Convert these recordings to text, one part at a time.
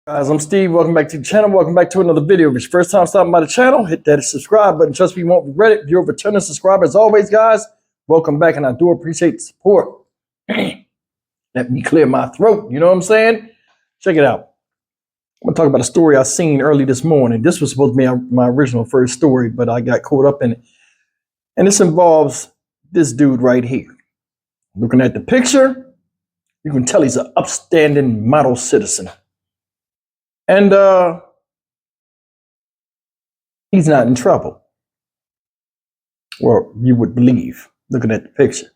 Guys, I'm Steve. Welcome back to the channel. Welcome back to another video. If it's your first time stopping by the channel, hit that subscribe button. Trust me, you won't regret it. If you're a returning subscriber, as always, guys, welcome back, and I do appreciate the support. Let me clear my throat. You know what I'm saying? Check it out. I'm going to talk about a story I seen early this morning. This was supposed to be my original first story, but I got caught up in it. And this involves this dude right here. Looking at the picture, you can tell he's an upstanding model citizen. And he's not in trouble. Well, you would believe, looking at the picture.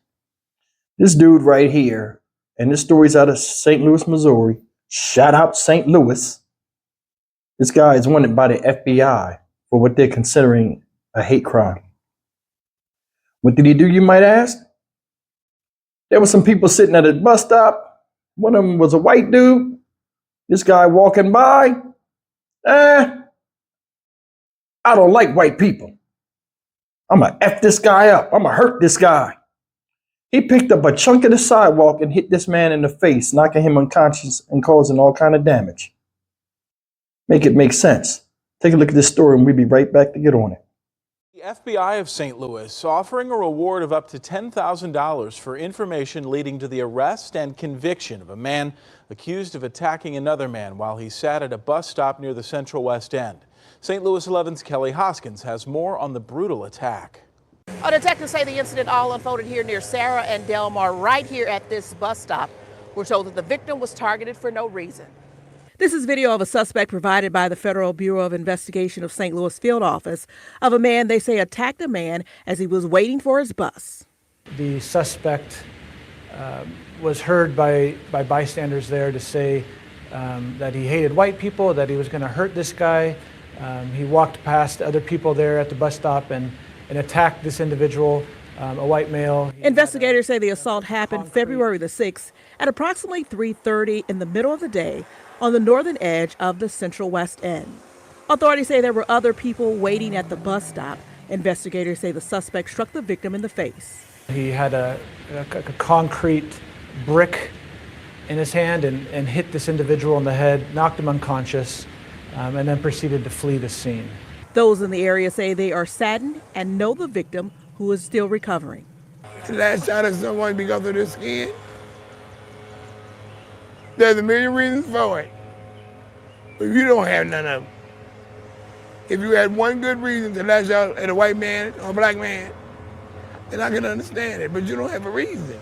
This dude right here, and this story's out of St. Louis, Missouri. Shout out St. Louis. This guy is wanted by the FBI for what they're considering a hate crime. What did he do, you might ask? There were some people sitting at a bus stop. One of them was a white dude. This guy walking by, I don't like white people. I'm going to F this guy up. I'm going to hurt this guy. He picked up a chunk of the sidewalk and hit this man in the face, knocking him unconscious and causing all kind of damage. Make it make sense. Take a look at this story and we'll be right back to get on it. The FBI of St. Louis offering a reward of up to $10,000 for information leading to the arrest and conviction of a man accused of attacking another man while he sat at a bus stop near the Central West End. St. Louis 11's Kelly Hoskins has more on the brutal attack. Detectives say the incident all unfolded here near Sarah and Delmar, right here at this bus stop. We're told that the victim was targeted for no reason. This is video of a suspect provided by the Federal Bureau of Investigation of St. Louis field office of a man they say attacked a man as he was waiting for his bus. The suspect was heard by bystanders there to say that he hated white people, that he was going to hurt this guy. He walked past other people there at the bus stop and attacked this individual, a white male. Investigators say the assault happened February the 6th at approximately 3:30 in the middle of the day on the northern edge of the Central West End. Authorities say there were other people waiting at the bus stop. Investigators say the suspect struck the victim in the face. He had a concrete brick in his hand and hit this individual in the head, knocked him unconscious, and then proceeded to flee the scene. Those in the area say they are saddened and know the victim, who is still recovering. The last shot of someone because of their skin. There's a million reasons for it, but you don't have none of them. If you had one good reason to lash out at a white man or a black man, then I can understand it, but you don't have a reason.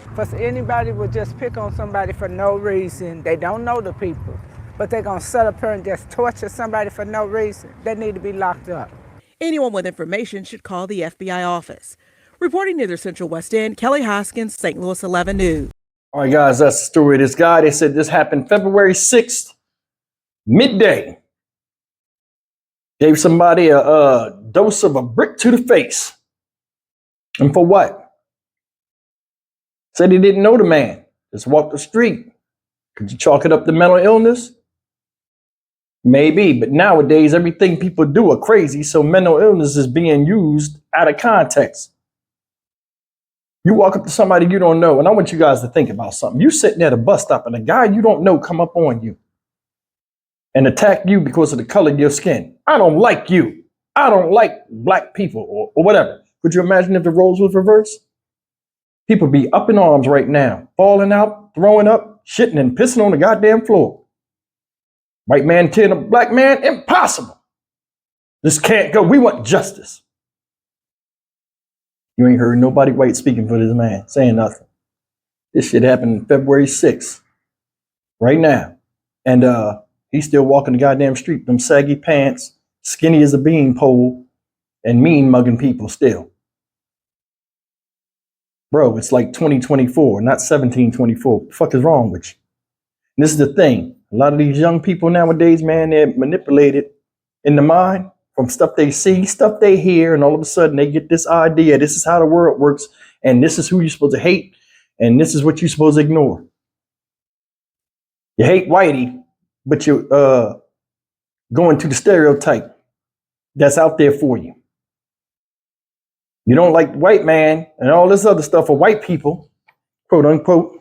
Because anybody would just pick on somebody for no reason. They don't know the people, but they're going to sit up here and just torture somebody for no reason. They need to be locked up. Anyone with information should call the FBI office. Reporting near the Central West End, Kelly Hoskins, St. Louis 11 News. All right, guys, that's the story of this guy. They said this happened February 6th, midday. Gave somebody a dose of a brick to the face. And for what? Said he didn't know the man. Just walked the street. Could you chalk it up to mental illness? Maybe, but nowadays everything people do are crazy, so mental illness is being used out of context. You walk up to somebody you don't know, and I want you guys to think about something. You sitting at a bus stop and a guy you don't know come up on you and attack you because of the color of your skin. I don't like you. I don't like black people or whatever. Could you imagine if the roles was reversed? People be up in arms right now, falling out, throwing up, shitting and pissing on the goddamn floor. White man tearing a black man, impossible. This can't go. We want justice. You ain't heard nobody white speaking for this man, saying nothing. This shit happened February 6th, right now. And he's still walking the goddamn street, them saggy pants, skinny as a beanpole, and mean mugging people still. Bro, it's like 2024, not 1724. What the fuck is wrong with you? And this is the thing. A lot of these young people nowadays, man, they're manipulated in the mind from stuff they see, stuff they hear, and all of a sudden they get this idea. This is how the world works, and this is who you're supposed to hate, and this is what you're supposed to ignore. You hate whitey, but you're going to the stereotype that's out there for you. You don't like white man and all this other stuff for white people, quote unquote,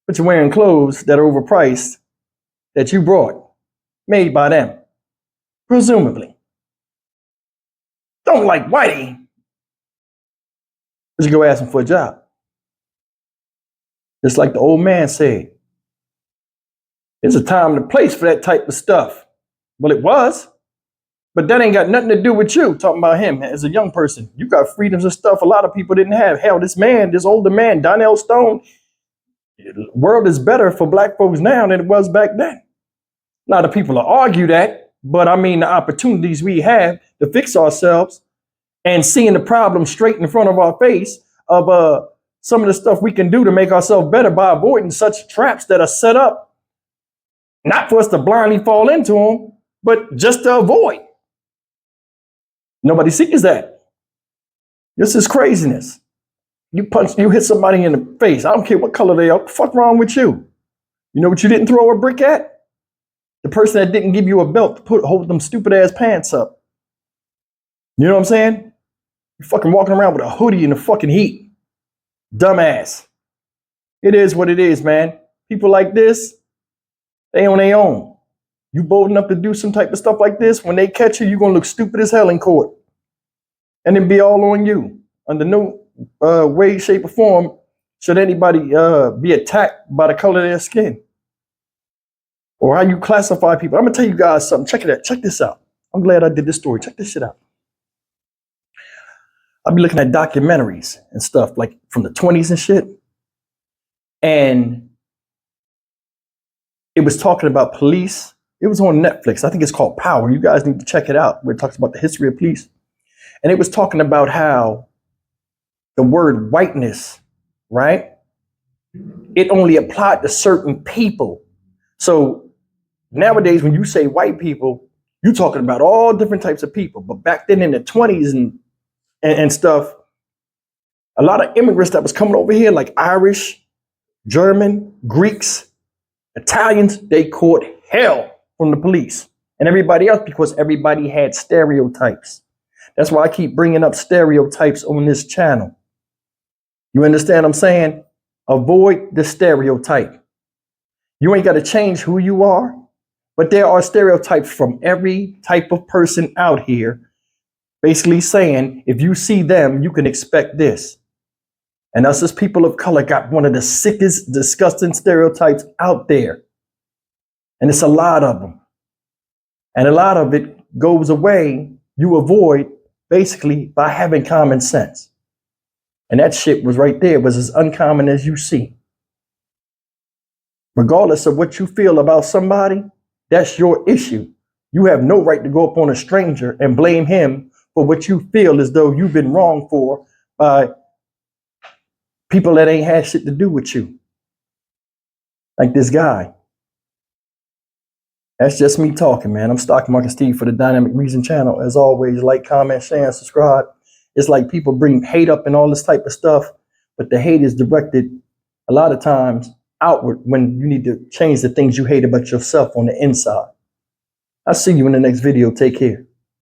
but you're wearing clothes that are overpriced that you brought. made by them, presumably. Don't like Whitey, but you go ask him for a job. Just like the old man said, there's a time and a place for that type of stuff. Well, it was, but that ain't got nothing to do with you. Talking about him as a young person. You got freedoms and stuff a lot of people didn't have. Hell, this man, this older man, Donnell Stone, the world is better for black folks now than it was back then. A lot of people will argue that, but I mean, the opportunities we have to fix ourselves and seeing the problem straight in front of our face of some of the stuff we can do to make ourselves better by avoiding such traps that are set up, not for us to blindly fall into them, but just to avoid. Nobody sees that. This is craziness. You hit somebody in the face. I don't care what color they are. What the fuck wrong with you? You know what you didn't throw a brick at? The person that didn't give you a belt to hold them stupid ass pants up. You know what I'm saying? You're fucking walking around with a hoodie in the fucking heat. Dumbass. It is what it is, man. People like this, they on their own. You bold enough to do some type of stuff like this, when they catch you, you're going to look stupid as hell in court. And it be all on you. Under no way, shape, or form should anybody be attacked by the color of their skin. Or how you classify people. I'm going to tell you guys something. Check it out. Check this out. I'm glad I did this story. Check this shit out. I'll be looking at documentaries and stuff like from the 20s and shit. And it was talking about police. It was on Netflix. I think it's called Power. You guys need to check it out, where it talks about the history of police. And it was talking about how the word whiteness, right? It only applied to certain people. So nowadays, when you say white people, you're talking about all different types of people. But back then in the 20s and stuff, a lot of immigrants that was coming over here, like Irish, German, Greeks, Italians, they caught hell from the police and everybody else because everybody had stereotypes. That's why I keep bringing up stereotypes on this channel. You understand what I'm saying? Avoid the stereotype. You ain't got to change who you are, but there are stereotypes from every type of person out here, basically saying, if you see them, you can expect this. And us as people of color got one of the sickest, disgusting stereotypes out there. And it's a lot of them. And a lot of it goes away, you avoid, basically by having common sense. And that shit was right there, was as uncommon as you see. Regardless of what you feel about somebody, that's your issue. You have no right to go up on a stranger and blame him for what you feel as though you've been wrong for by people that ain't had shit to do with you. Like this guy. That's just me talking, man. I'm Stock Market Steve for the Dynamic Reason channel. As always, like, comment, share, and subscribe. It's like people bring hate up and all this type of stuff, but the hate is directed a lot of times outward when you need to change the things you hate about yourself on the inside. I'll see you in the next video. Take care.